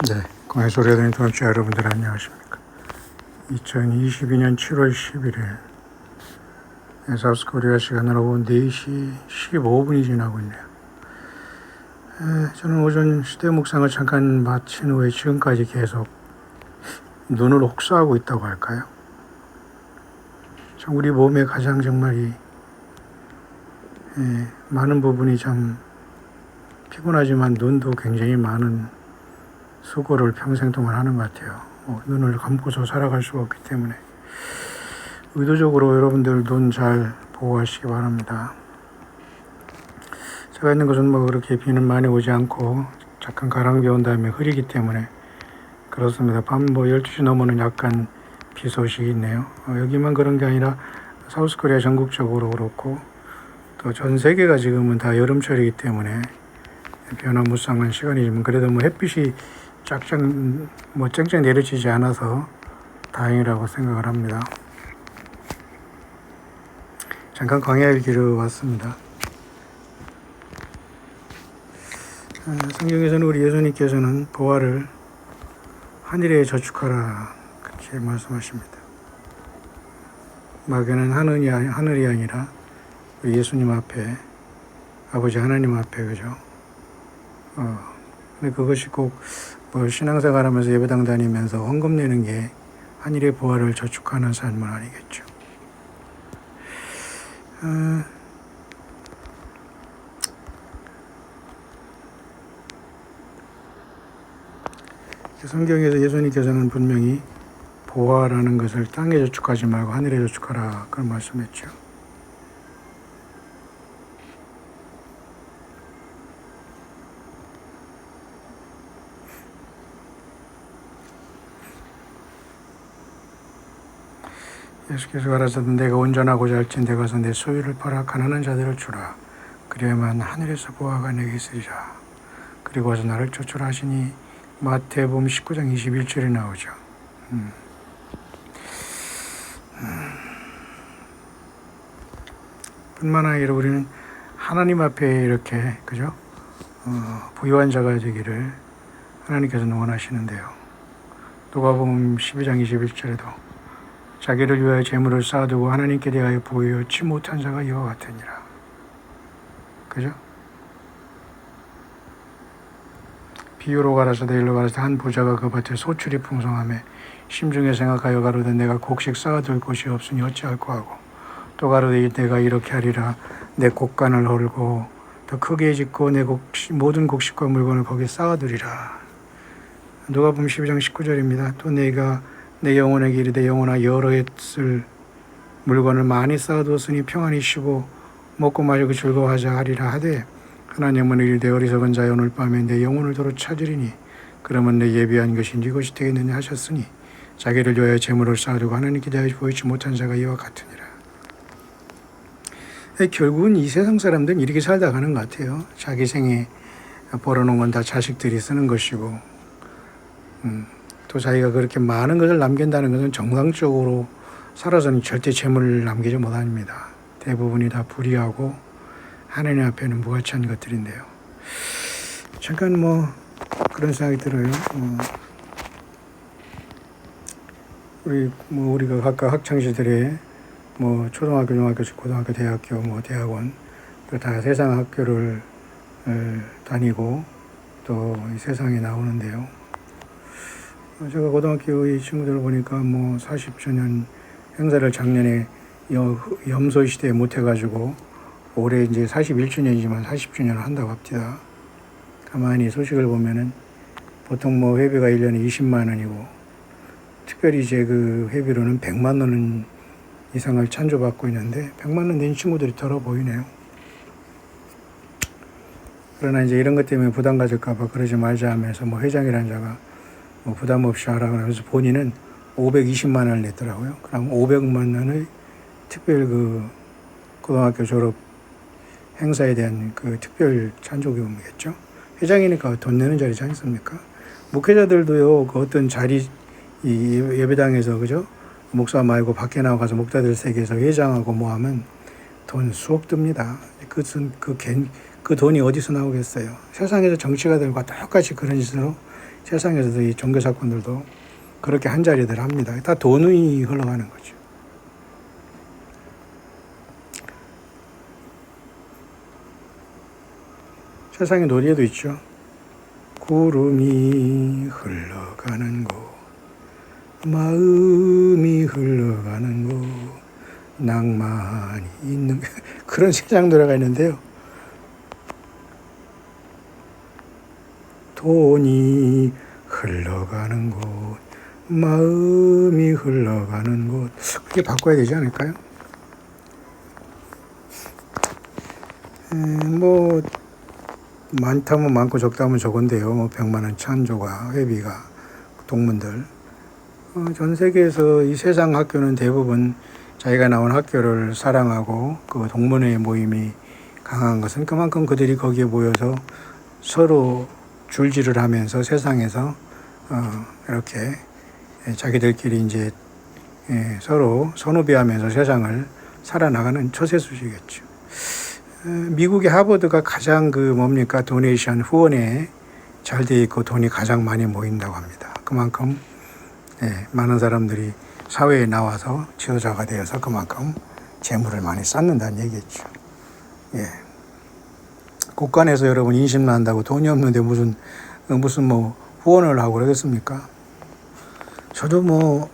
네, 공예소리가 되는 동역자 여러분들 안녕하십니까. 2022년 7월 11일 사우스코리아 시간으로 오후 4시 15분이 지나고 있네요. 저는 오전 시대 묵상을 잠깐 마친 후에 지금까지 계속 눈을 혹사하고 있다고 할까요? 참 우리 몸에 가장 정말 많은 부분이 참 피곤하지만 눈도 굉장히 많은 수고를 평생 동안 하는 것 같아요. 눈을 감고서 살아갈 수가 없기 때문에 의도적으로 여러분들 눈 잘 보호하시기 바랍니다. 제가 있는 곳은 그렇게 비는 많이 오지 않고 잠깐 가랑비 온 다음에 흐리기 때문에 그렇습니다. 밤 12시 넘어는 약간 비 소식이 있네요. 여기만 그런 게 아니라 사우스코리아 전국적으로 그렇고 또 전 세계가 지금은 다 여름철이기 때문에 변화무쌍한 시간이지만 그래도 햇빛이 쨍쨍 내려지지 않아서 다행이라고 생각을 합니다. 잠깐 광야를 길어 왔습니다. 성경에서는 우리 예수님께서는 보화를 하늘에 저축하라 그렇게 말씀하십니다. 마귀는 하늘이 아니라 우리 예수님 앞에 아버지 하나님 앞에 그죠? 근데 그것이 꼭 신앙생활 하면서 예배당 다니면서 헌금 내는 게 하늘의 보화를 저축하는 삶은 아니겠죠. 성경에서 예수님께서는 분명히 보화라는 것을 땅에 저축하지 말고 하늘에 저축하라 그런 말씀했죠. 예수께서 가라사대 내가 온전하고자 할진 내 가서 내 소유를 팔아 가난한 자들을 주라. 그래야만 하늘에서 보화가 내게 있으리라. 그리고 와서 나를 쫓으라 하시니 마태복음 19장 21절에 나오죠. 뿐만 아니라 우리는 하나님 앞에 이렇게 그죠? 부유한 자가 되기를 하나님께서는 원하시는데요. 누가복음 12장 21절에도 자기를 위하여 재물을 쌓아두고 하나님께 대하여 보여치 못한 자가 이와 같으니라. 그죠? 비유로 가라사대 일로 가라사대 한 부자가 그 밭에 소출이 풍성하매 심중에 생각하여 가로되 내가 곡식 쌓아둘 곳이 없으니 어찌할꼬 하고 또 가로되 내가 이렇게 하리라 내 곡간을 헐고 더 크게 짓고 내 모든 곡식과 물건을 거기에 쌓아두리라. 누가복음 12장 19절입니다. 또 내가 내 영혼에게 이르되 영혼아 여러 해 쓸 물건을 많이 쌓아두었으니 평안히 쉬고 먹고 마시고 즐거워하자 하리라 하되 하나님은 이르되 어리석은 자여 오늘 밤에 내 영혼을 도로 찾으리니 그러면 내 예비한 것이 네 것이 되겠느냐 하셨으니 자기를 위하여 재물을 쌓아두고 하나님께 대하여 보이지 못한 자가 이와 같으니라. 결국은 이 세상 사람들은 이렇게 살다 가는 것 같아요. 자기 생에 벌어놓은 건 다 자식들이 쓰는 것이고 또 자기가 그렇게 많은 것을 남긴다는 것은 정상적으로 살아서는 절대 재물을 남기지 못합니다. 대부분이 다 불의하고 하나님 앞에는 무가치한 것들인데요. 잠깐 그런 생각이 들어요. 우리가 각각 학창시절에 초등학교, 중학교, 고등학교, 대학교, 대학원 다 세상 학교를 다니고 또 이 세상에 나오는데요. 제가 고등학교의 친구들을 보니까 40주년 행사를 작년에 염소 시대에 못해가지고 올해 이제 41주년이지만 40주년을 한다고 합니다. 가만히 소식을 보면은 보통 회비가 1년에 20만 원이고 특별히 이제 그 회비로는 100만 원 이상을 찬조받고 있는데 100만 원 낸 친구들이 덜어 보이네요. 그러나 이제 이런 것 때문에 부담 가질까봐 그러지 말자 하면서 회장이라는 자가 부담 없이 하라고 하면서 본인은 520만 원을 냈더라고요. 그럼 500만 원의 특별 고등학교 졸업 행사에 대한 특별 찬조기금이겠죠. 회장이니까 돈 내는 자리지 않습니까? 목회자들도요, 어떤 자리, 예배당에서, 그죠? 목사 말고 밖에 나가서 목자들 세계에서 회장하고 하면 돈 수억 듭니다. 그 돈이 어디서 나오겠어요? 세상에서 정치가들과 똑같이 그런 짓으로 세상에서도 이 종교 사건들도 그렇게 한 자리들 합니다. 다 돈이 흘러가는 거죠. 세상에 노래도 있죠. 구름이 흘러가는 곳, 마음이 흘러가는 곳, 낭만이 있는 그런 세상 노래가 있는데요. 돈이 흘러가는 곳, 마음이 흘러가는 곳, 그렇게 바꿔야 되지 않을까요? 뭐 많다면 많고 적다면 적은데요. 뭐 100만 원 찬조가 회비가 동문들 전 세계에서 이 세상 학교는 대부분 자기가 나온 학교를 사랑하고 그 동문회의 모임이 강한 것은 그만큼 그들이 거기에 모여서 서로 줄지를 하면서 세상에서 이렇게 자기들끼리 이제 서로 선후배하면서 세상을 살아나가는 처세수시겠죠. 미국의 하버드가 가장 뭡니까 도네이션 후원에 잘 돼 있고 돈이 가장 많이 모인다고 합니다. 그만큼 많은 사람들이 사회에 나와서 지도자가 되어서 그만큼 재물을 많이 쌓는다는 얘기겠죠. 국간에서 여러분 인심난다고 돈이 없는데 무슨 뭐 후원을 하고 그러겠습니까? 저도 뭐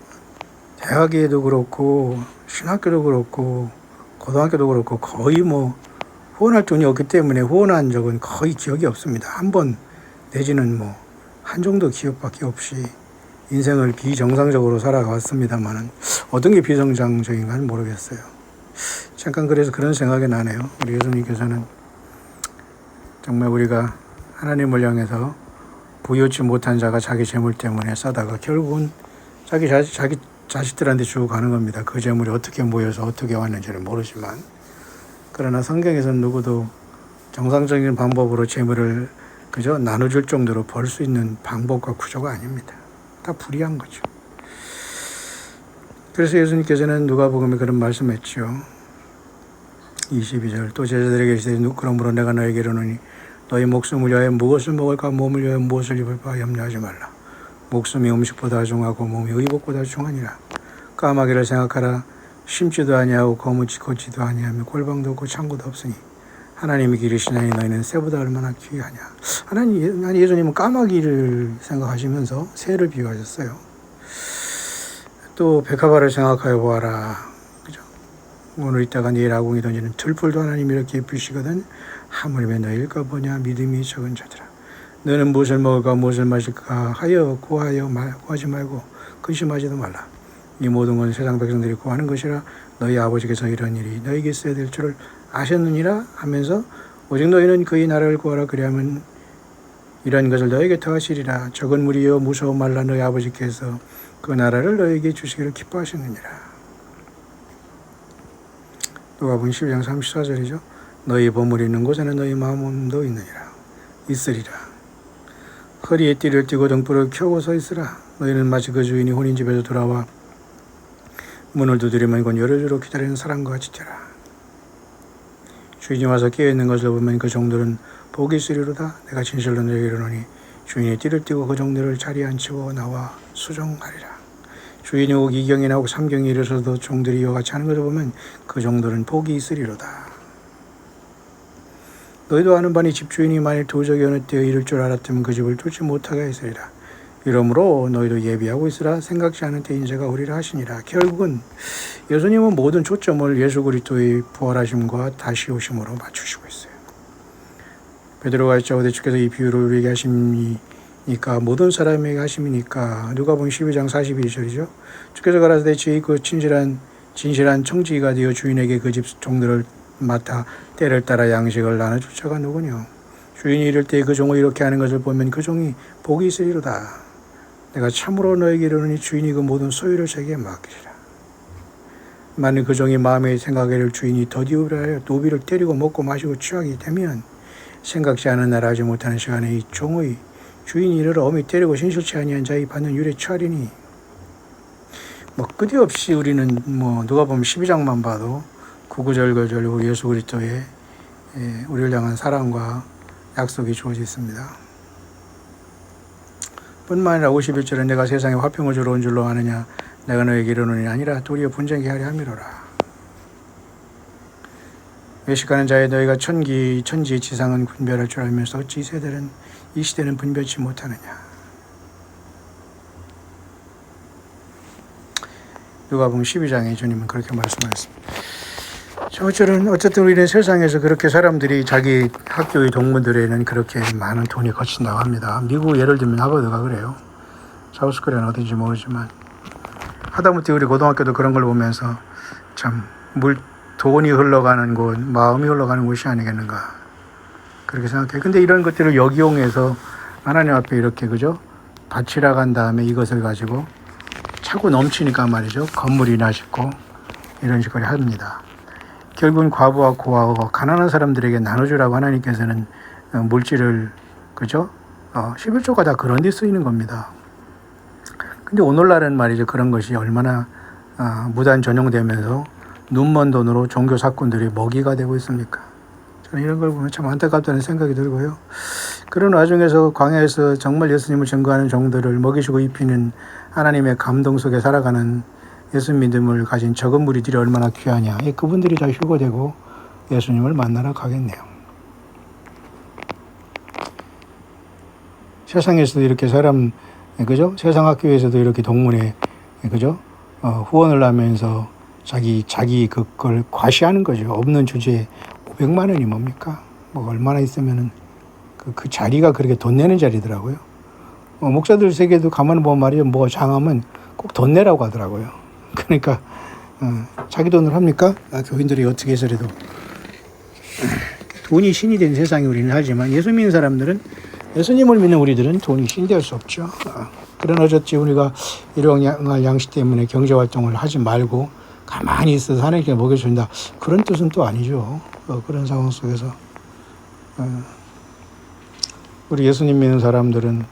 대학에도 그렇고 신학교도 그렇고 고등학교도 그렇고 거의 뭐 후원할 돈이 없기 때문에 후원한 적은 거의 기억이 없습니다. 한 번 내지는 뭐 한 정도 기억밖에 없이 인생을 비정상적으로 살아왔습니다만은 어떤 게 비정상적인가는 모르겠어요. 잠깐 그래서 그런 생각이 나네요. 우리 예수님께서는 정말 우리가 하나님을 향해서 부유치 못한 자가 자기 재물 때문에 싸다가 결국은 자기 자식들한테 주고 가는 겁니다. 그 재물이 어떻게 모여서 어떻게 왔는지는 모르지만 그러나 성경에서는 누구도 정상적인 방법으로 재물을 그저 나눠줄 정도로 벌 수 있는 방법과 구조가 아닙니다. 다 불이한 거죠. 그래서 예수님께서는 누가복음에 그런 말씀했죠. 22절 또 제자들에게 이르시되 그러므로 내가 너에게 이르노니 너희 목숨을 위하여 무엇을 먹을까 몸을 위하여 무엇을 입을까 염려하지 말라. 목숨이 음식보다 중하고 몸이 의복보다 중하니라. 까마귀를 생각하라. 심지도 아니하고 걷지도 아니하며 골방도 없고 창고도 없으니 하나님이 기르시나니 너희는 새보다 얼마나 귀하냐. 예수님은 까마귀를 생각하시면서 새를 비유하셨어요. 또 백합화를 생각하여 보아라. 그죠? 오늘 있다가 내일 아궁이 던지는 들풀도 하나님이 이렇게 입히시거든. 하물며 너희일까 보냐 믿음이 적은 자들아. 너는 무엇을 먹을까 무엇을 마실까 하여 구하지 말고 근심하지도 말라. 이 모든 건 세상 백성들이 구하는 것이라 너희 아버지께서 이런 일이 너희에게 있어야 될 줄을 아셨느니라 하면서 오직 너희는 그의 나라를 구하라 그리하면 이런 것을 너희에게 더하시리라. 적은 무리여 무서워 말라. 너희 아버지께서 그 나라를 너희에게 주시기를 기뻐하셨느니라. 누가복음 12장 34절이죠. 너희 보물이 있는 곳에는 너희 마음도 있으리라. 허리에 띠를 띠고 등불을 켜고 서 있으라. 너희는 마치 그 주인이 혼인 집에서 돌아와 문을 두드리면 곧 열어주러 기다리는 사람과 같이 되라. 주인이 와서 깨어있는 것을 보면 그 종들은 복이 있으리로다. 내가 진실로 너희에게 이르노니 주인이 띠를 띠고 그 종들을 자리에 앉히고 나와 수종하리라. 주인이 오고 2경이나 오고 3경이 이르러서도 종들이 이와 같이 하는 것을 보면 그 종들은 복이 있으리로다. 너희도 아는 바니 집주인이 만일 도적이 어느 때에 이를 줄 알았다면 그 집을 뚫지 못하게 하리라. 이러므로 너희도 예비하고 있으라. 생각지 않은 때 인자가 오리라 하시니라. 결국은 예수님은 모든 초점을 예수 그리스도의 부활하심과 다시 오심으로 맞추시고 있어요. 베드로가 여짜오되 주께서 이 비유를 우리에게 하심이니까 모든 사람에게 하심이니까 누가복음 12장 42절이죠. 주께서 가라사대 주의 그 진실한 청지기가 되어 주인에게 그 집 종들을 맡아 때를 따라 양식을 나눠줄 자가 누구뇨. 주인이 이럴 때 그 종을 이렇게 하는 것을 보면 그 종이 복이 있으리로다. 내가 참으로 너에게 이르노니 주인이 그 모든 소유를 자기에게 맡기리라. 만일 그 종이 마음에 생각하기를 주인이 더디우려 하여 노비를 때리고 먹고 마시고 취하게 되면 생각지 않은 날 알지 못하는 시간에 이 종의 주인이 이르러 어미 때리고 신실치 아니한 자의 받는 유래 취하리니. 끝없이 우리는 누가복음 12장만 봐도 구구절절 우리 예수 그리스도의 우리를 향한 사랑과 약속이 주어져 있습니다. 뿐만 아니라 51절은 내가 세상에 화평을 주러 온 줄로 아느냐 내가 너에게 이르노니 아니라 도리어 분쟁케 하려 함이로라. 외식하는 자의 너희가 천지 지상은 분별할 줄 알면서 어찌 세대는 이 시대는 분별치 못하느냐. 누가복음 12장에 주님은 그렇게 말씀하셨습니다. 저처럼 어쨌든 우리는 세상에서 그렇게 사람들이 자기 학교의 동문들에는 그렇게 많은 돈이 거친다고 합니다. 미국 예를 들면 하버드가 그래요. 사우스코리아는 어딘지 모르지만 하다못해 우리 고등학교도 그런 걸 보면서 참 돈이 흘러가는 곳, 마음이 흘러가는 곳이 아니겠는가 그렇게 생각해요. 근데 이런 것들을 역이용해서 하나님 앞에 이렇게 그죠? 바치라 간 다음에 이것을 가지고 차고 넘치니까 말이죠. 건물이나 짓고 이런 식으로 합니다. 결국은 과부와 고아와 가난한 사람들에게 나눠주라고 하나님께서는 물질을 그죠? 11조가 다 그런 데 쓰이는 겁니다. 근데 오늘날은 말이죠. 그런 것이 얼마나 무단 전용되면서 눈먼 돈으로 종교 사건들이 먹이가 되고 있습니까? 저는 이런 걸 보면 참 안타깝다는 생각이 들고요. 그런 와중에서 광야에서 정말 예수님을 증거하는 종들을 먹이시고 입히는 하나님의 감동 속에 살아가는 예수 믿음을 가진 적은 무리들이 얼마나 귀하냐. 그분들이 다 휴거되고 예수님을 만나러 가겠네요. 세상에서도 이렇게 그죠? 세상 학교에서도 이렇게 동문회, 그죠? 후원을 하면서 자기 그걸 과시하는 거죠. 없는 주제에 500만 원이 뭡니까? 뭐 얼마나 있으면은 그 자리가 그렇게 돈 내는 자리더라고요. 목사들 세계도 가만 보면 말이죠. 뭐 장하면 꼭 돈 내라고 하더라고요. 그러니까 자기 돈을 합니까? 교인들이 어떻게 해서라도 돈이 신이 된 세상에 우리는 살지만 예수 믿는 사람들은 예수님을 믿는 우리들은 돈이 신이 될 수 없죠. 그러나 어쨌지 우리가 일용할 양식 때문에 경제활동을 하지 말고 가만히 있어서 하나님께 먹여준다. 그런 뜻은 또 아니죠. 그런 상황 속에서 우리 예수님 믿는 사람들은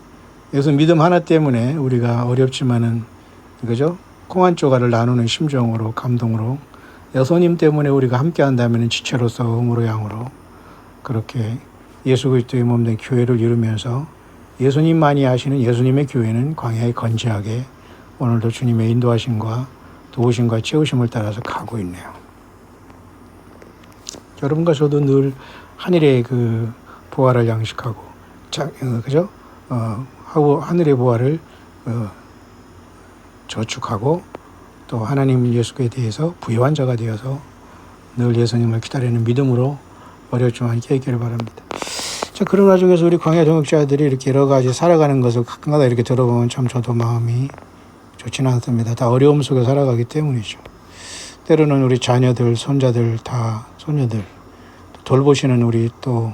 예수 믿음 하나 때문에 우리가 어렵지만은 그죠? 콩 한 조각을 나누는 심정으로 감동으로 예수님 때문에 우리가 함께 한다면 지체로서 음으로 양으로 그렇게 예수 그리스도의 몸된 교회를 이루면서 예수님만이 하시는 예수님의 교회는 광야에 건재하게 오늘도 주님의 인도하심과 도우심과 채우심을 따라서 가고 있네요. 여러분과 저도 늘 하늘의 그 보화를 양식하고 그죠? 하고 하늘의 보화를 저축하고 또 하나님 예수께 대해서 부유한 자가 되어서 늘 예수님을 기다리는 믿음으로 어렵지만 함께 있기를 바랍니다. 자, 그런 와중에서 우리 광야 동역자들이 이렇게 여러 가지 살아가는 것을 가끔가다 이렇게 들어보면 참 저도 마음이 좋지는 않습니다. 다 어려움 속에 살아가기 때문이죠. 때로는 우리 자녀들, 손자들, 다 손녀들 돌보시는 우리 또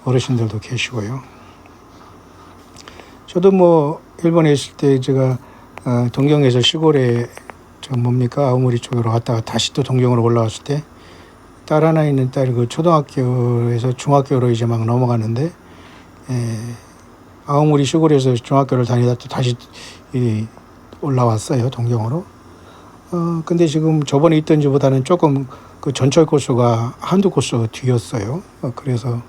어르신들도 계시고요. 저도 뭐 일본에 있을 때 제가 동경에서 시골에 아오모리 쪽으로 갔다가 다시 또 동경으로 올라왔을 때 딸 하나 있는 딸이 그 초등학교에서 중학교로 이제 막 넘어가는데 아오모리 시골에서 중학교를 다니다 또 다시 올라왔어요, 동경으로. 근데 지금 저번에 있던 지보다는 조금 그 전철 코스가 한두 코스 뒤였어요. 그래서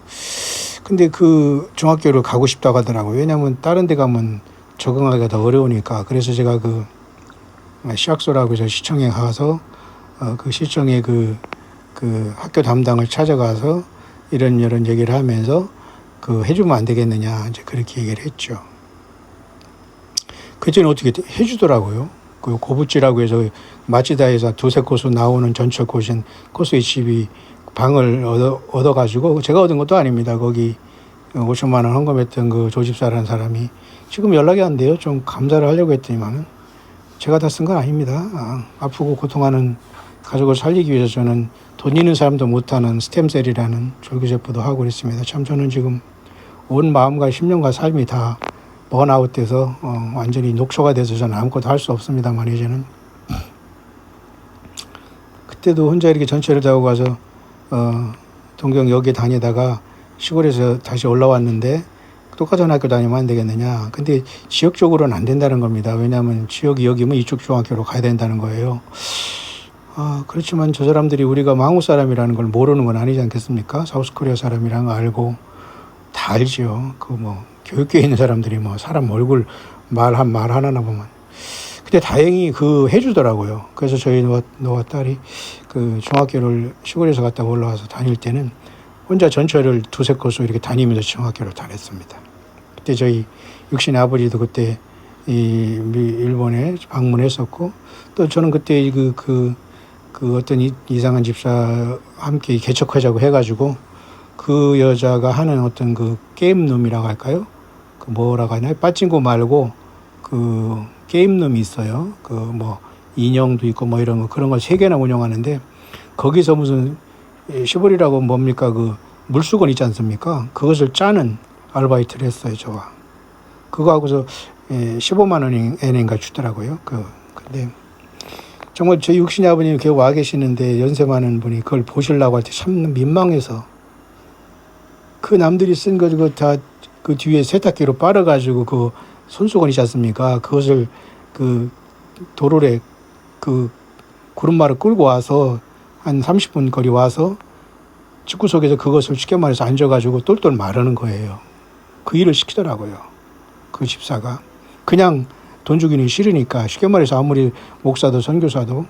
근데 그 중학교를 가고 싶다고 하더라고요. 왜냐하면 다른 데 가면 적응하기가 더 어려우니까. 그래서 제가 그 시학소라고 해서 시청에 가서 그 시청에 그 학교 담당을 찾아가서 이런 얘기를 하면서 해주면 안 되겠느냐 이제 그렇게 얘기를 했죠. 그전에 어떻게 해주더라고요. 그 고부지라고 해서 마치다에서 두세 코스 나오는 전철 코스의 집이 방을 얻어가지고 제가 얻은 것도 아닙니다. 거기 5천만 원 헌금했던 그 조집사라는 사람이 지금 연락이 안 돼요. 좀 감사를 하려고 했더니만은 제가 다 쓴 건 아닙니다. 아프고 고통하는 가족을 살리기 위해서 저는 돈 있는 사람도 못하는 스템셀이라는 졸기세포도 하고 있습니다. 참 저는 지금 온 마음과 심령과 삶이 다 번아웃돼서 완전히 녹초가 돼서 저는 아무것도 할 수 없습니다만 이제는 그때도 혼자 이렇게 전철을 타고 가서 동경역에 다니다가 시골에서 다시 올라왔는데 똑같은 학교 다니면 안 되겠느냐. 근데 지역적으로는 안 된다는 겁니다. 왜냐하면 지역이 여기면 이쪽 중학교로 가야 된다는 거예요. 그렇지만 저 사람들이 우리가 망우 사람이라는 걸 모르는 건 아니지 않겠습니까? 사우스코리아 사람이라는 거 알고 다 알지요. 교육계에 있는 사람들이 뭐 사람 얼굴 말 하나 보면. 근데 다행히 해주더라고요. 그래서 저희 노아 딸이 그 중학교를 시골에서 갔다 올라와서 다닐 때는 혼자 전철을 두세 코스 이렇게 다니면서 중학교를 다녔습니다. 그때 저희 육신의 아버지도 그때 일본에 방문했었고, 또 저는 그때 어떤 이상한 집사 함께 개척하자고 해가지고 그 여자가 하는 어떤 그 게임룸이라고 할까요? 그 뭐라고 하나요? 빠찡코 말고 그 게임룸이 있어요. 그 뭐 인형도 있고 뭐 이런 거 그런 걸 3개나 운영하는데 거기서 무슨 시골이라고 뭡니까 그 물수건 있지 않습니까? 그것을 짜는 아르바이트를 했어요, 저와. 그거 하고서 15만 원인가 주더라고요. 근데 정말 저희 육신의 아버님이 계속 와 계시는데 연세 많은 분이 그걸 보시려고 할 때 참 민망해서 그 남들이 쓴 거 그거 다 그 뒤에 세탁기로 빨아가지고 그 손수건 있지 않습니까? 그것을 그 도로에 그 구름마를 끌고 와서 한 30분 거리 와서 집구석에서 그것을 쉽게 말해서 앉아가지고 똘똘 마르는 거예요. 그 일을 시키더라고요. 그 집사가. 그냥 돈 주기는 싫으니까 쉽게 말해서 아무리 목사도 선교사도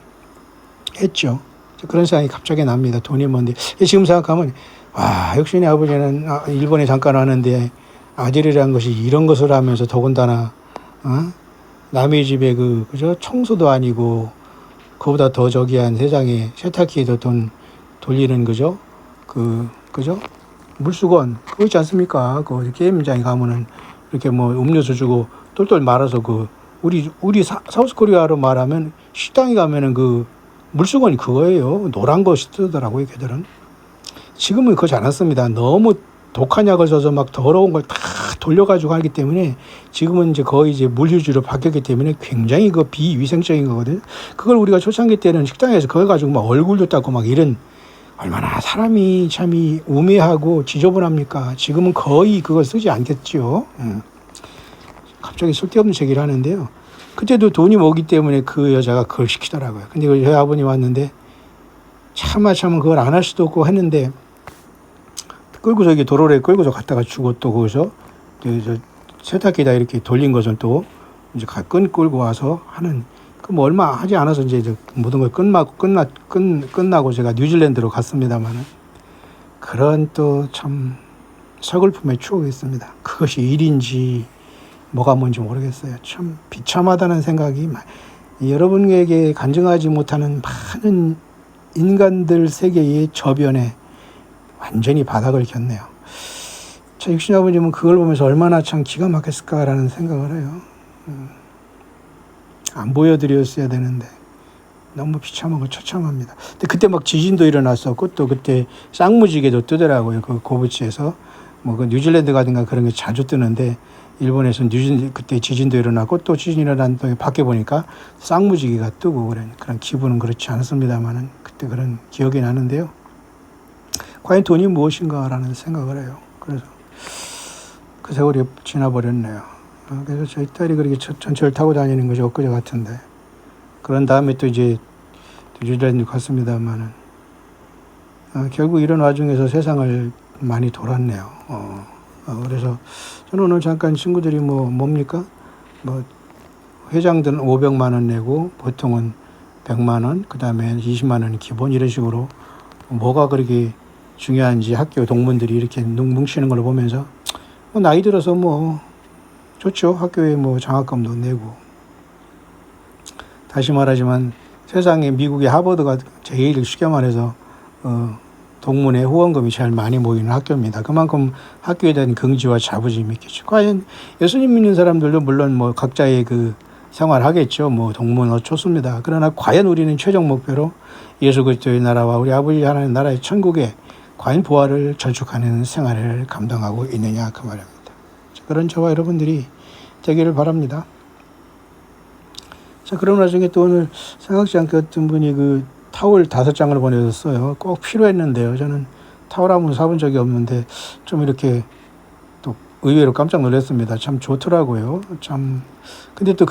했죠. 그런 생각이 갑자기 납니다. 돈이 뭔데. 지금 생각하면 와 역시 내 아버지는 일본에 잠깐 왔는데 아들이라는 것이 이런 것을 하면서 더군다나 남의 집에 그죠 청소도 아니고 그보다 더 저기한 세상에 세탁기에도 돈 돌리는 그죠 그죠 물수건 그거 있지 않습니까? 그 게임장에 가면은 이렇게 뭐 음료수 주고 똘똘 말아서 우리 사우스코리아로 말하면 식당에 가면은 그 물수건이 그거예요. 노란 거 쓰더라고요, 걔들은. 지금은 그렇지 않았습니다. 너무 독한 약을 써서 막 더러운 걸 다 돌려가지고 하기 때문에 지금은 이제 거의 이제 물휴지로 바뀌었기 때문에 굉장히 비위생적인 거거든요. 그걸 우리가 초창기 때는 식당에서 그걸 가지고 막 얼굴도 닦고 막 이런 얼마나 사람이 참이 우매하고 지저분합니까? 지금은 거의 그걸 쓰지 않겠죠. 갑자기 쓸데없는 얘기를 하는데요. 그때도 돈이 뭐기 때문에 그 여자가 그걸 시키더라고요. 근데 저희 아버님 왔는데 차마 그걸 안 할 수도 없고 했는데 끌고서 이게 도로에 끌고서 갔다가 주고 또 거기서 세탁기에다 이렇게 돌린 것을 또 이제 끌고 와서 하는 그 뭐 얼마 하지 않아서 이제 모든 걸 끝나고 제가 뉴질랜드로 갔습니다만은 그런 또 참 서글픔의 추억이 있습니다. 그것이 일인지 뭐가 뭔지 모르겠어요. 참 비참하다는 생각이 여러분에게 간증하지 못하는 많은 인간들 세계의 저변에 완전히 바닥을 겼네요. 자, 육신 아버님은 그걸 보면서 얼마나 참 기가 막혔을까라는 생각을 해요. 안 보여드렸어야 되는데 너무 비참하고 처참합니다. 근데 그때 막 지진도 일어났었고 또 그때 쌍무지개도 뜨더라고요. 그 고부치에서 뭐 그 뉴질랜드 가든가 그런 게 자주 뜨는데 일본에서 그때 지진도 일어나고 또 지진이 일어난 또 밖에 보니까 쌍무지개가 뜨고 그런 기분은 그렇지 않았습니다만은 그때 그런 기억이 나는데요. 과연 돈이 무엇인가라는 생각을 해요. 그래서 그 세월이 지나버렸네요. 그래서 저희 딸이 그렇게 전철 타고 다니는 것이 엊그제 같은데 그런 다음에 또 이제 뉴질랜드 갔습니다만은 결국 이런 와중에서 세상을 많이 돌았네요. 그래서 저는 오늘 잠깐 친구들이 뭡니까? 회장들은 500만 원 내고 보통은 100만 원, 그 다음에 20만 원이 기본 이런 식으로 뭐가 그렇게 중요한지 학교 동문들이 이렇게 뭉치는 걸 보면서 나이 들어서 좋죠. 학교에 장학금도 내고. 다시 말하지만 세상에 미국의 하버드가 제일 쉽게 말해서 동문회 후원금이 제일 많이 모이는 학교입니다. 그만큼 학교에 대한 긍지와 자부심이 있겠죠. 과연 예수님 믿는 사람들도 물론 각자의 생활하겠죠. 동문 좋습니다. 그러나 과연 우리는 최종 목표로 예수 그리스도의 나라와 우리 아버지 하나님 나라의 천국에 과연 부활을 저축하는 생활을 감당하고 있느냐 그 말입니다. 그런 저와 여러분들이 되기를 바랍니다. 자, 그런 와중에 또 오늘 생각지 않게 어떤 분이 타월 5장을 보내줬어요. 꼭 필요했는데요. 저는 타월 한번 사본 적이 없는데 좀 이렇게 또 의외로 깜짝 놀랐습니다. 참 좋더라고요. 참. 근데 또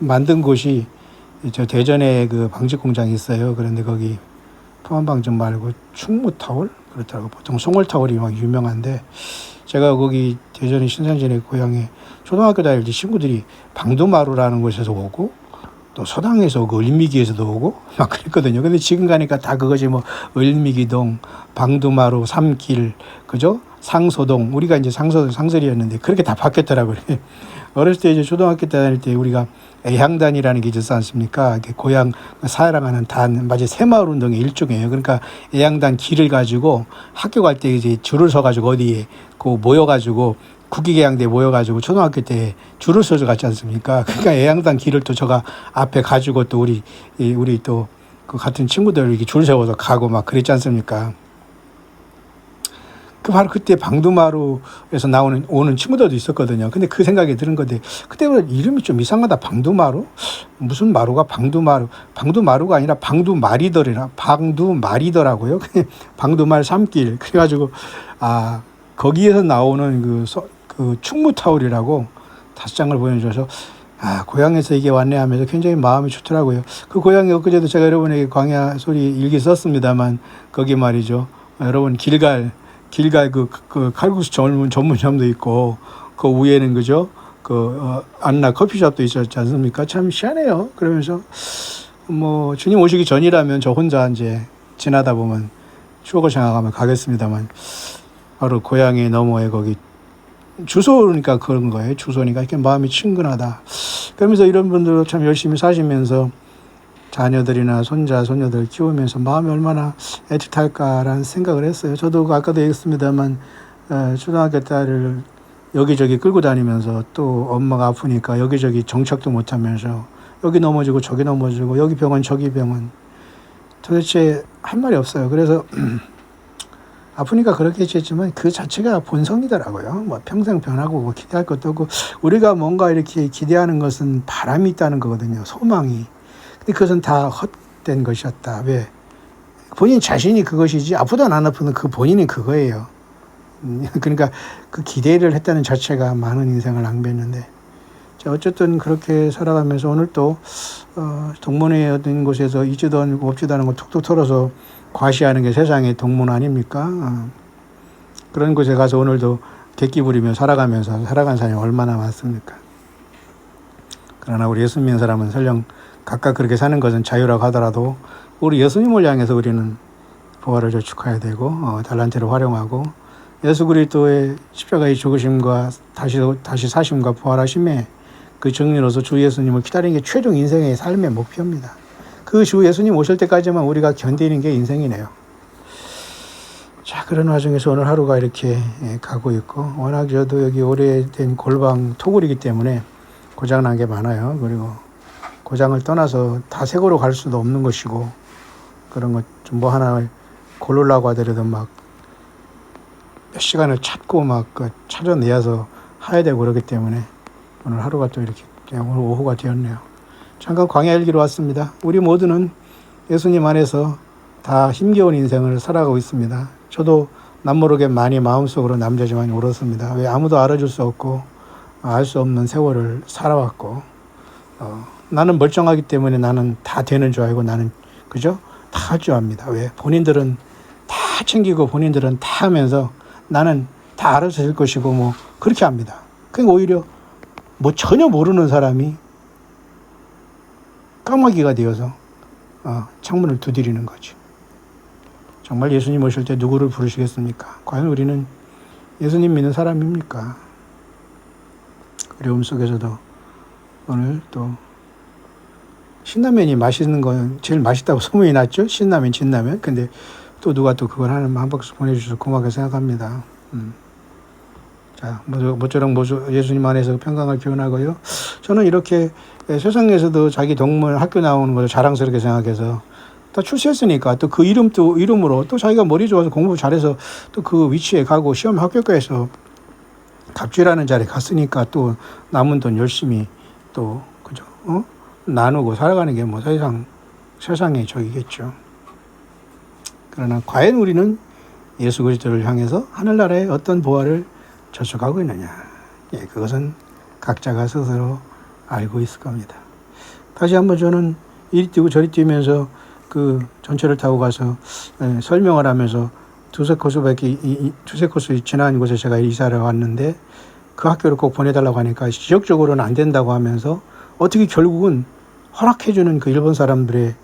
만든 곳이 저 대전에 방직 공장이 있어요. 그런데 거기 포함방직 말고 충무 타월 그렇더라고. 보통 송월 타월이 막 유명한데 제가 거기 대전의 신산진의 고향에 초등학교 다닐 때 친구들이 방도마루라는 곳에서 오고 또 서당에서 오고 을미기에서도 오고 막 그랬거든요. 근데 지금 가니까 다 그거지 뭐 을미기동, 방도마루, 삼길, 그죠? 상소동, 우리가 이제 상설이었는데 그렇게 다 바뀌었더라고요. 어렸을 때 이제 초등학교 때 다닐 때 우리가 애향단이라는 게 있었지 않습니까? 이렇게 고향 사랑하는 단, 맞아요. 새마을 운동의 일종이에요. 그러니까 애향단 길을 가지고 학교 갈 때 이제 줄을 서가지고 어디에 그 모여가지고 국기개항대에 모여가지고 초등학교 때 줄을 서서 갔지 않습니까? 그러니까 애향단 길을 또 제가 앞에 가지고 또 우리 또 그 같은 친구들 이렇게 줄 세워서 가고 막 그랬지 않습니까? 그 바로 그때 방두마루에서 오는 친구들도 있었거든요. 근데 그 생각이 드는 건데 그때부터 이름이 좀 이상하다. 방두마루? 무슨 마루가 방두마루가 아니라 방두마리더라고요. 방두말 삼길. 그래가지고 거기에서 나오는 그 충무타올이라고 5장을 보내줘서 고향에서 이게 왔네 하면서 굉장히 마음이 좋더라고요. 그 고향에 엊그제도 제가 여러분에게 광야 소리 일기 썼습니다만 거기 말이죠. 여러분 길갈 그 칼국수 전문점도 있고 그 위에는 그죠 안나 커피숍도 있었지 않습니까? 참 희한해요. 그러면서 뭐 주님 오시기 전이라면 저 혼자 이제 지나다 보면 추억을 생각하면 가겠습니다만 바로 고향의 너머에 거기 주소니까 그런 거예요. 주소니까 이렇게 마음이 친근하다. 그러면서 이런 분들 참 열심히 사시면서 자녀들이나 손자손녀들 키우면서 마음이 얼마나 애틋할까라는 생각을 했어요. 저도 아까도 얘기했습니다만 초등학교 딸을 여기저기 끌고 다니면서 또 엄마가 아프니까 여기저기 정착도 못하면서 여기 넘어지고 저기 넘어지고 여기 병원 저기 병원 도대체 할 말이 없어요. 그래서 아프니까 그렇겠지 했지만 그 자체가 본성이더라고요. 뭐 평생 변하고 뭐 기대할 것도 없고 우리가 뭔가 이렇게 기대하는 것은 바람이 있다는 거거든요. 소망이. 근데 그것은 다 헛된 것이었다. 왜? 본인 자신이 그것이지 아프든 안 아프든 그 본인이 그거예요. 그러니까 그 기대를 했다는 자체가 많은 인생을 낭비했는데 자 어쨌든 그렇게 살아가면서 오늘 또 동문회 어떤 곳에서 있지도 않고 없지도 않은 거 툭툭 털어서 과시하는 게 세상의 동문 아닙니까? 그런 곳에 가서 오늘도 객기 부리며 살아가면서 살아간 사람이 얼마나 많습니까? 그러나 우리 예수 믿는 사람은 설령 각각 그렇게 사는 것은 자유라고 하더라도 우리 예수님을 향해서 우리는 부활을 저축해야 되고 달란트를 활용하고 예수 그리스도의 십자가의 죽으심과 다시 사심과 부활하심에 그 정리로서 주 예수님을 기다리는 게 최종 인생의 삶의 목표입니다. 그 주 예수님 오실 때까지만 우리가 견디는 게 인생이네요. 자, 그런 와중에서 오늘 하루가 이렇게 가고 있고 워낙 저도 여기 오래된 골방 토굴이기 때문에 고장난 게 많아요. 그리고 고장을 떠나서 다 새 거로 갈 수도 없는 것이고 그런 것 좀 뭐 하나 고르려고 하더라도 막 몇 시간을 찾고 막 찾아내서 해야 되고 그렇기 때문에 오늘 하루가 또 이렇게 오늘 오후가 되었네요. 잠깐 광야 일기로 왔습니다. 우리 모두는 예수님 안에서 다 힘겨운 인생을 살아가고 있습니다. 저도 남모르게 많이 마음속으로 남자지만 울었습니다. 왜 아무도 알아줄 수 없고 알 수 없는 세월을 살아왔고 나는 멀쩡하기 때문에 나는 다 되는 줄 알고 나는 그죠? 다 할 줄 압니다. 왜? 본인들은 다 챙기고 본인들은 다 하면서 나는 다 알아서 될 것이고 뭐 그렇게 합니다. 그러니까 오히려 뭐 전혀 모르는 사람이 까마귀가 되어서 창문을 두드리는 거죠. 정말 예수님 오실 때 누구를 부르시겠습니까? 과연 우리는 예수님 믿는 사람입니까? 어려움 속에서도 오늘 또 신라면이 맛있는 건 제일 맛있다고 소문이 났죠. 신라면, 진라면. 근데 또 누가 또 그걸 한 박스 보내주셔서 고맙게 생각합니다. 자, 모쪼록 예수님 안에서 평강을 기원하고요. 저는 이렇게 세상에서도 자기 동문 학교 나오는 것을 자랑스럽게 생각해서 다 출세했으니까 또 그 이름으로 또 자기가 머리 좋아서 공부 잘해서 또 그 위치에 가고 시험 합격해서 갑질하는 자리에 갔으니까 또 남은 돈 열심히 또 그죠? 나누고 살아가는 게 뭐 세상의 적이겠죠. 그러나 과연 우리는 예수 그리스도를 향해서 하늘나라의 어떤 보화를 저축하고 있느냐? 예, 그것은 각자가 스스로 알고 있을 겁니다. 다시 한번 저는 이리 뛰고 저리 뛰면서 그 전철을 타고 가서 설명을 하면서 두세 코스 지난 곳에 제가 이사를 왔는데 그 학교를 꼭 보내달라고 하니까 지역적으로는 안 된다고 하면서 어떻게 결국은 허락해주는 그 일본 사람들의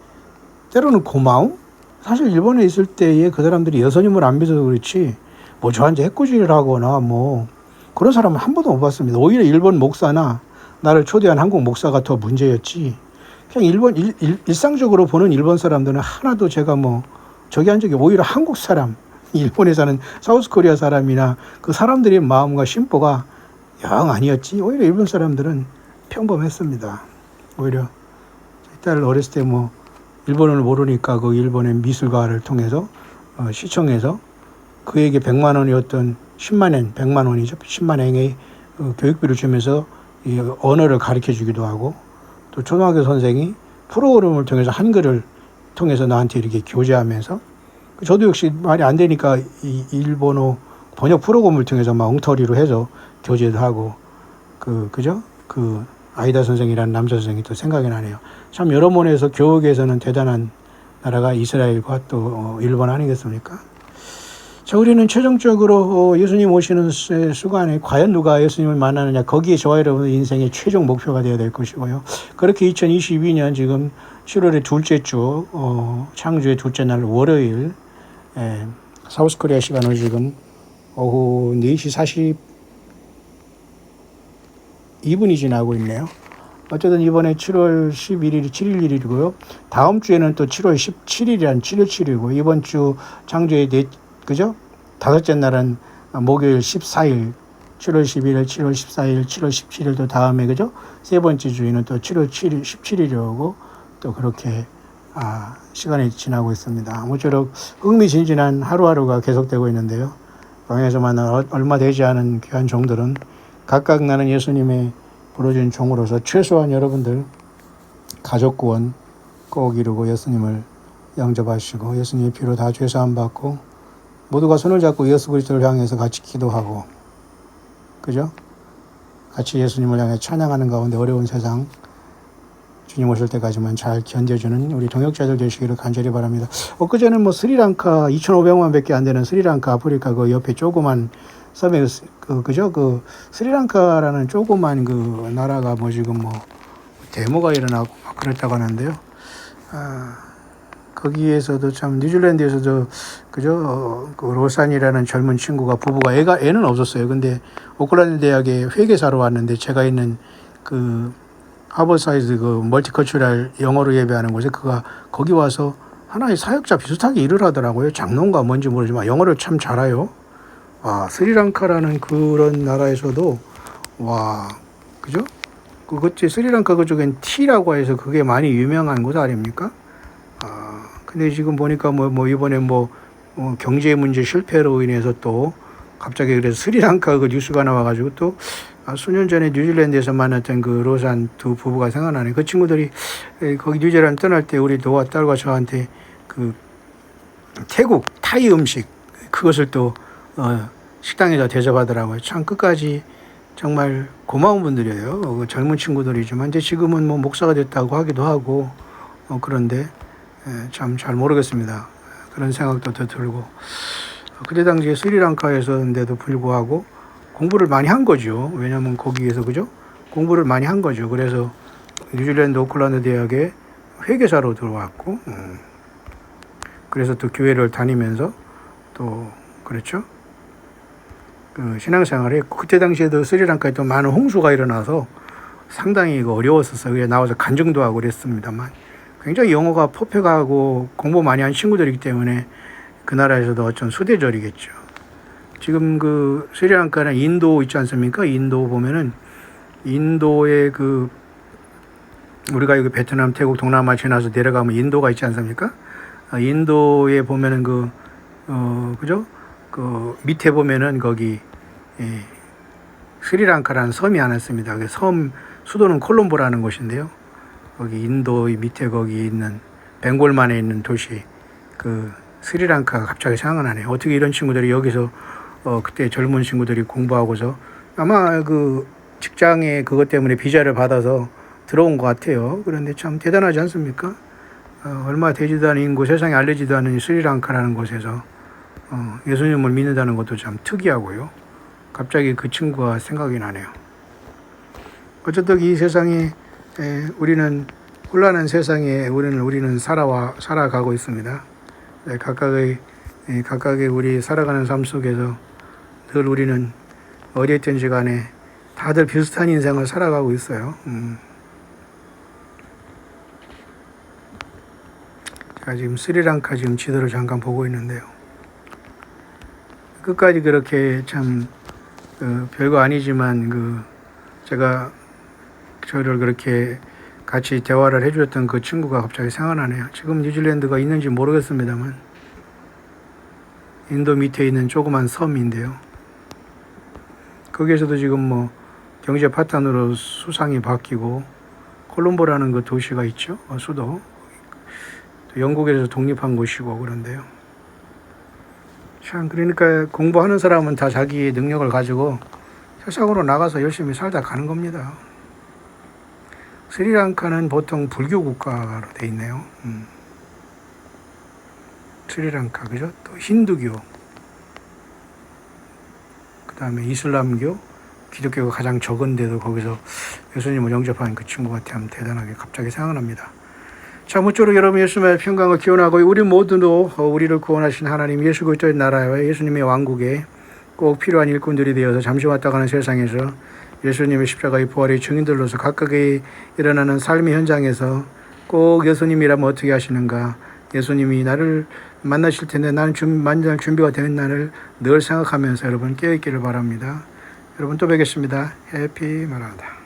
때로는 고마움? 사실 일본에 있을 때에 그 사람들이 예수님을 안 믿어서 그렇지 뭐 저한테 해코지를 하거나 뭐 그런 사람은 한 번도 못 봤습니다. 오히려 일본 목사나 나를 초대한 한국 목사가 더 문제였지. 그냥 일상적으로 보는 일본 사람들은 하나도 제가 뭐 저기 한 적이 오히려 한국 사람, 일본에 사는 사우스 코리아 사람이나 그 사람들의 마음과 심보가 영 아니었지. 오히려 일본 사람들은 평범했습니다. 오히려 딸 어렸을 때 뭐 일본어를 모르니까 그 일본의 미술가를 통해서 시청해서 그에게 100만 원이었던 10만 엔, 100만 원이죠. 10만 엔의 교육비를 주면서 이 언어를 가르쳐 주기도 하고 또 초등학교 선생이 프로그램을 통해서 한글을 통해서 나한테 이렇게 교제하면서 저도 역시 말이 안 되니까 이 일본어 번역 프로그램을 통해서 막 엉터리로 해서 교제도 하고 그죠? 그 아이다 선생이라는 남자 선생이 또 생각이 나네요. 참 여러 면에서 교육에서는 대단한 나라가 이스라엘과 또 일본 아니겠습니까? 자, 우리는 최종적으로 예수님 오시는 순간에 과연 누가 예수님을 만나느냐 거기에 저와 여러분의 인생의 최종 목표가 되어야 될 것이고요. 그렇게 2022년 지금 7월의 둘째 주 창조의 둘째 날 월요일 사우스코리아 시간으로 지금 오후 4시 42분이 지나고 있네요. 어쨌든 이번에 7월 11일이 7일이고요. 다음 주에는 또 7월 17일이란 7.7이고 이번 주 창조의 그죠? 다섯째 날은 목요일 14일, 7월 11일, 7월 14일, 7월 17일도 다음에 그죠? 세 번째 주에는 또 7월 7일, 17일이고 또 그렇게 시간이 지나고 있습니다. 아무쪼록 흥미진진한 하루하루가 계속되고 있는데요. 방에서 만난 얼마 되지 않은 귀한 종들은 각각 나는 예수님의 부르짖은 종으로서 최소한 여러분들 가족 구원 꼭 이루고 예수님을 영접하시고 예수님의 피로 다 죄사함 받고 모두가 손을 잡고 예수 그리스도를 향해서 같이 기도하고 그죠? 같이 예수님을 향해 찬양하는 가운데 어려운 세상 주님 오실 때까지만 잘 견뎌주는 우리 동역자들 되시기를 간절히 바랍니다. 엊그제는 뭐 스리랑카 2,500만 밖에 안 되는 스리랑카 아프리카 그 옆에 조그만 섬에 그죠? 그 스리랑카라는 조그만 그 나라가 뭐 지금 뭐 데모가 일어나고 막 그랬다고 하는데요. 거기에서도 참 뉴질랜드에서도 그죠? 그 로산이라는 젊은 친구가 부부가 애는 없었어요. 근데 오클랜드 대학에 회계사로 왔는데 제가 있는 그 하버사이드 그 멀티컬처럴 영어로 예배하는 곳에 그가 거기 와서 하나의 사역자 비슷하게 일을 하더라고요. 장로인가 뭔지 모르지만 영어를 참 잘해요. 스리랑카라는 그런 나라에서도 그죠? 그것이 스리랑카 그쪽엔 티라고 해서 그게 많이 유명한 곳 아닙니까? 근데 지금 보니까 뭐 이번에 경제 문제 실패로 인해서 또 갑자기 그래서 스리랑카 그 뉴스가 나와가지고 또 수년 전에 뉴질랜드에서 만났던 그 로산 두 부부가 생각나네. 그 친구들이 거기 뉴질랜드 떠날 때 우리 노아 딸과 저한테 그 태국 타이 음식 그것을 또 식당에다 대접하더라고요. 참 끝까지 정말 고마운 분들이에요. 그 젊은 친구들이지만 이제 지금은 뭐 목사가 됐다고 하기도 하고 그런데 참 잘 모르겠습니다. 그런 생각도 더 들고 그때 당시에 스리랑카에서인데도 불구하고 공부를 많이 한 거죠. 왜냐하면 거기에서 그죠? 공부를 많이 한 거죠. 그래서 뉴질랜드 오클랜드 대학에 회계사로 들어왔고 그래서 또 교회를 다니면서 또 그렇죠. 그 신앙생활을 했고 그때 당시에도 스리랑카에 또 많은 홍수가 일어나서 상당히 어려웠었어요. 그래서 나와서 간증도 하고 그랬습니다만 굉장히 영어가 퍼펙하고 공부 많이 한 친구들이기 때문에 그 나라에서도 어쩐 수대절이겠죠. 지금 그 스리랑카는 인도 있지 않습니까? 인도 보면은 인도의 그 우리가 여기 베트남, 태국, 동남아 지나서 내려가면 인도가 있지 않습니까? 인도에 보면은 그죠? 그 밑에 보면은 거기 스리랑카라는 섬이 하나 있습니다. 그 섬 수도는 콜롬보라는 곳인데요. 거기 인도의 밑에 거기 있는 벵골만에 있는 도시 그 스리랑카가 갑자기 생각나네요. 어떻게 이런 친구들이 여기서 그때 젊은 친구들이 공부하고서 아마 그 직장에 그것 때문에 비자를 받아서 들어온 것 같아요. 그런데 참 대단하지 않습니까? 얼마 되지도 않은 인구, 세상에 알려지도 않은 스리랑카라는 곳에서 예수님을 믿는다는 것도 참 특이하고요. 갑자기 그 친구가 생각이 나네요. 어쨌든 이 세상에 우리는 혼란한 세상에 우리는 살아가고 있습니다. 각각의 우리 살아가는 삶 속에서 늘 우리는 어디 있든지 간에 다들 비슷한 인생을 살아가고 있어요. 제가 지금 스리랑카 지도를 잠깐 보고 있는데요. 끝까지 그렇게 참 별거 아니지만 제가 저를 그렇게 같이 대화를 해주었던 그 친구가 갑자기 생각나네요. 지금 뉴질랜드가 있는지 모르겠습니다만 인도 밑에 있는 조그만 섬인데요. 거기에서도 지금 경제 파탄으로 수상이 바뀌고 콜롬보라는 그 도시가 있죠. 수도. 영국에서 독립한 곳이고 그런데요. 참 그러니까 공부하는 사람은 다 자기의 능력을 가지고 세상으로 나가서 열심히 살다 가는 겁니다. 스리랑카는 보통 불교 국가로 돼 있네요. 스리랑카 그죠? 또 힌두교, 그 다음에 이슬람교, 기독교가 가장 적은데도 거기서 예수님을 영접한 그 친구가 참 대단하게 갑자기 생각납니다. 자, 모쪼록 여러분 예수님의 평강을 기원하고 우리 모두도 우리를 구원하신 하나님 예수 그리스도의 나라와 예수님의 왕국에 꼭 필요한 일꾼들이 되어서 잠시 왔다 가는 세상에서 예수님의 십자가의 부활의 증인들로서 각각의 일어나는 삶의 현장에서 꼭 예수님이라면 어떻게 하시는가, 예수님이 나를 만나실 텐데 나는 만날 준비가 된 날을 늘 생각하면서 여러분 깨어있기를 바랍니다. 여러분 또 뵙겠습니다. 해피 마라나다.